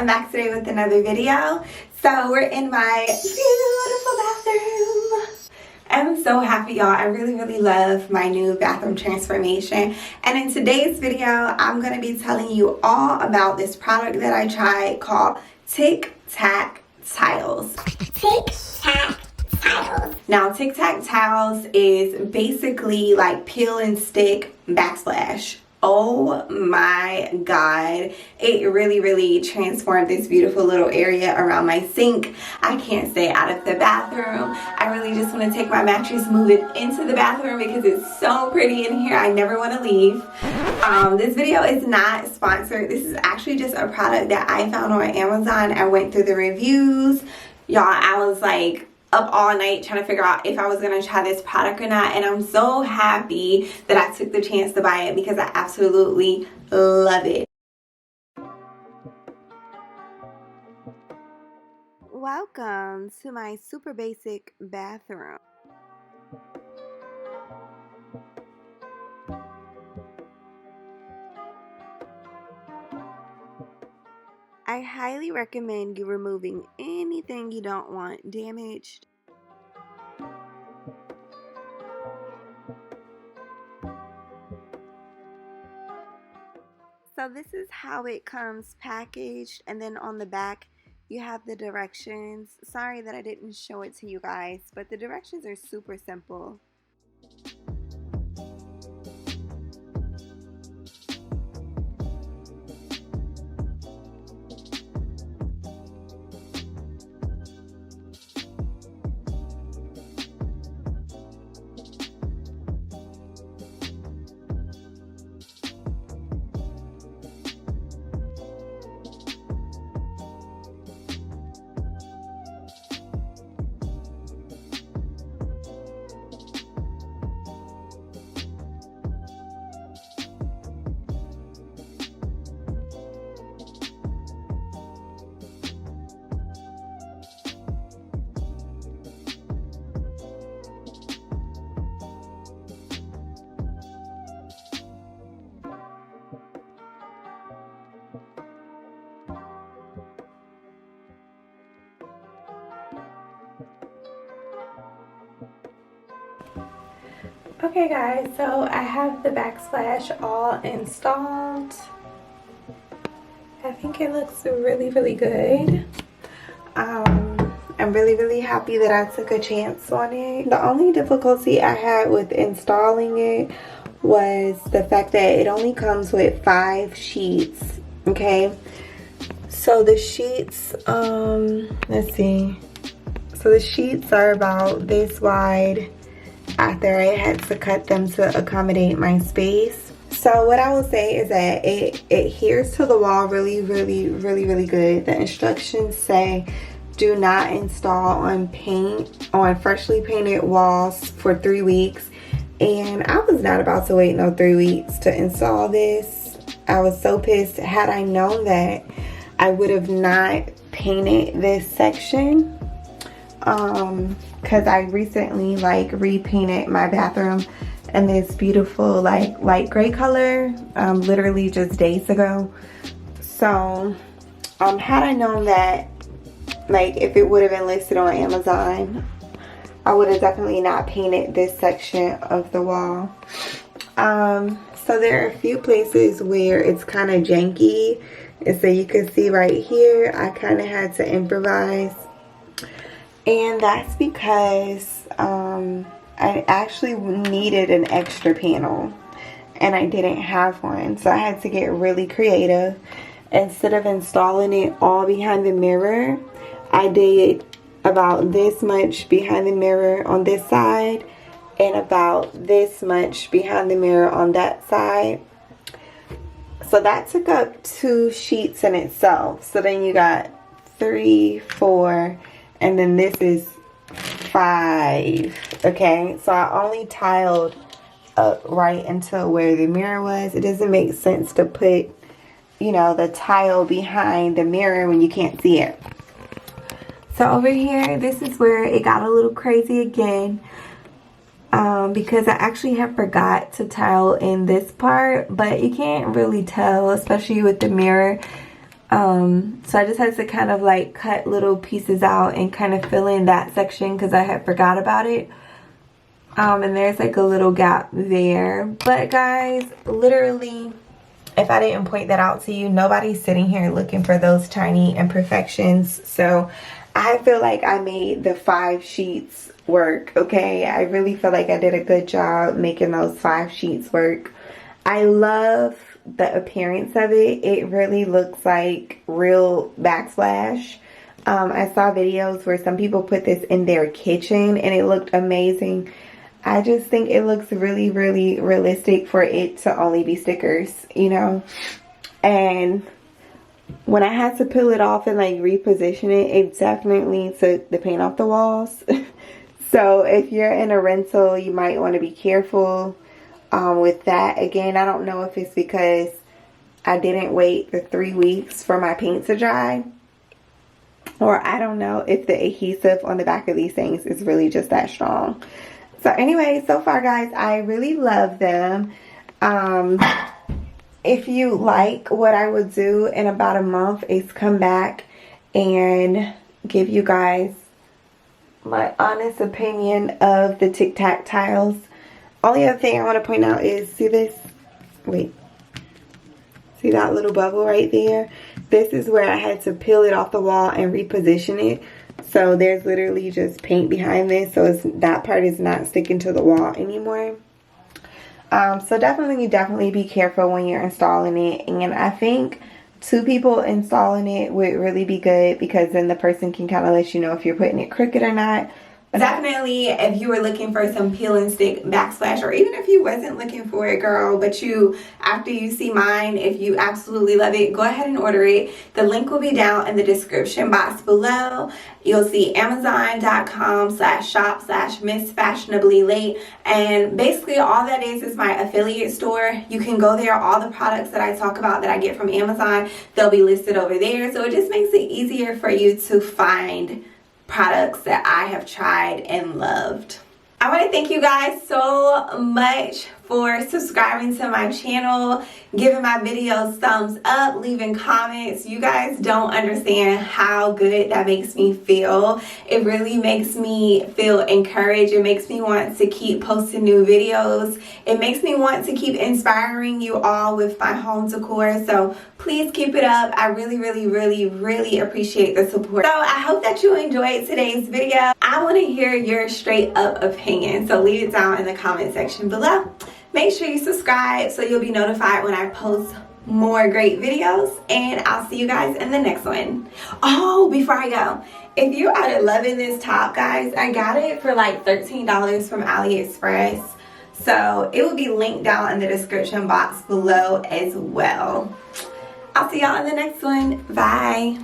I'm back today with another video. So we're in my beautiful bathroom. I'm so happy, y'all. I really love my new bathroom transformation. And in today's video, I'm going to be telling you all about this product that I tried called Tic Tac Tiles. Tic Tac Tiles. Now, Tic Tac Tiles is basically like peel and stick backsplash. Oh my god, it really transformed this beautiful little area around my sink. I can't stay out of the bathroom. I really just want to take my mattress, move it into the bathroom because it's so pretty in here. I never want to leave. This video is not sponsored. This is actually just a product that I found on Amazon. I went through the reviews. Y'all, I was like up all night trying to figure out if I was going to try this product or not, and I'm so happy that I took the chance to buy it because I absolutely love it. Welcome to my super basic bathroom. I highly recommend you removing anything you don't want damaged. So this is how it comes packaged, and then on the back you have the directions. Sorry that I didn't show it to you guys, but the directions are super simple. Okay guys, so I have the backsplash all installed. I think it looks really good. I'm really happy that I took a chance on it. The only difficulty I had with installing it was the fact that it only comes with 5 sheets. Okay, so the sheets, let's see, so the sheets are about this wide after I had to cut them to accommodate my space. So what I will say is that it adheres to the wall really good. The instructions say do not install on freshly painted walls for 3 weeks, and I was not about to wait no 3 weeks to install this. I was so pissed. Had I known that, I would have not painted this section. Because I recently like repainted my bathroom in this beautiful like light gray color literally just days ago. So had I known that, like if it would have been listed on Amazon, I would have definitely not painted this section of the wall. So there are a few places where it's kind of janky, and so you can see right here I kind of had to improvise. And that's because I actually needed an extra panel and I didn't have one. So I had to get really creative. Instead of installing it all behind the mirror, I did about this much behind the mirror on this side and about this much behind the mirror on that side. So that took up 2 sheets in itself. So then you got 3, 4, and then this is 5. Okay, so I only tiled up right into where the mirror was. It doesn't make sense to put, you know, the tile behind the mirror when you can't see it. So over here, this is where it got a little crazy again. Because I actually have forgot to tile in this part, but you can't really tell, especially with the mirror. So I just had to kind of like cut little pieces out and kind of fill in that section because I had forgot about it. And there's like a little gap there. But guys, literally, if I didn't point that out to you, nobody's sitting here looking for those tiny imperfections. So I feel like I made the 5 sheets work, okay? I really feel like I did a good job making those 5 sheets work. I love the appearance of it. It really looks like real backsplash. I saw videos where some people put this in their kitchen and it looked amazing. I just think it looks really, really realistic for it to only be stickers, you know? And when I had to peel it off and like reposition it, it definitely took the paint off the walls. So if you're in a rental, you might want to be careful with that. Again, I don't know if it's because I didn't wait the 3 weeks for my paint to dry, or I don't know if the adhesive on the back of these things is really just that strong. So anyway, so far guys, I really love them. If you like, what I would do in about a month is come back and give you guys my honest opinion of the Tic Tac tiles. Only other thing I want to point out is, see this? Wait. See that little bubble right there? This is where I had to peel it off the wall and reposition it. So there's literally just paint behind this, so that part is not sticking to the wall anymore. So definitely be careful when you're installing it. And I think 2 people installing it would really be good, because then the person can kind of let you know if you're putting it crooked or not. But definitely, if you were looking for some peel and stick backsplash, or even if you wasn't looking for it, girl, but after you see mine, if you absolutely love it, go ahead and order it. The link will be down in the description box below. You'll see amazon.com/shop/Mizfashionablylate, and basically all that is my affiliate store. You can go there. All the products that I talk about that I get from Amazon, they'll be listed over there. So it just makes it easier for you to find products that I have tried and loved. I want to thank you guys so much for subscribing to my channel, giving my videos thumbs up, leaving comments. You guys don't understand how good that makes me feel. It really makes me feel encouraged. It makes me want to keep posting new videos. It makes me want to keep inspiring you all with my home decor. So please keep it up. I really appreciate the support. So I hope that you enjoyed today's video. I want to hear your straight up opinion, so leave it down in the comment section below. Make sure you subscribe so you'll be notified when I post more great videos, and I'll see you guys in the next one. Oh, before I go, if you are loving this top, guys, I got it for like $13 from AliExpress. So it will be linked down in the description box below as well. I'll see y'all in the next one. Bye.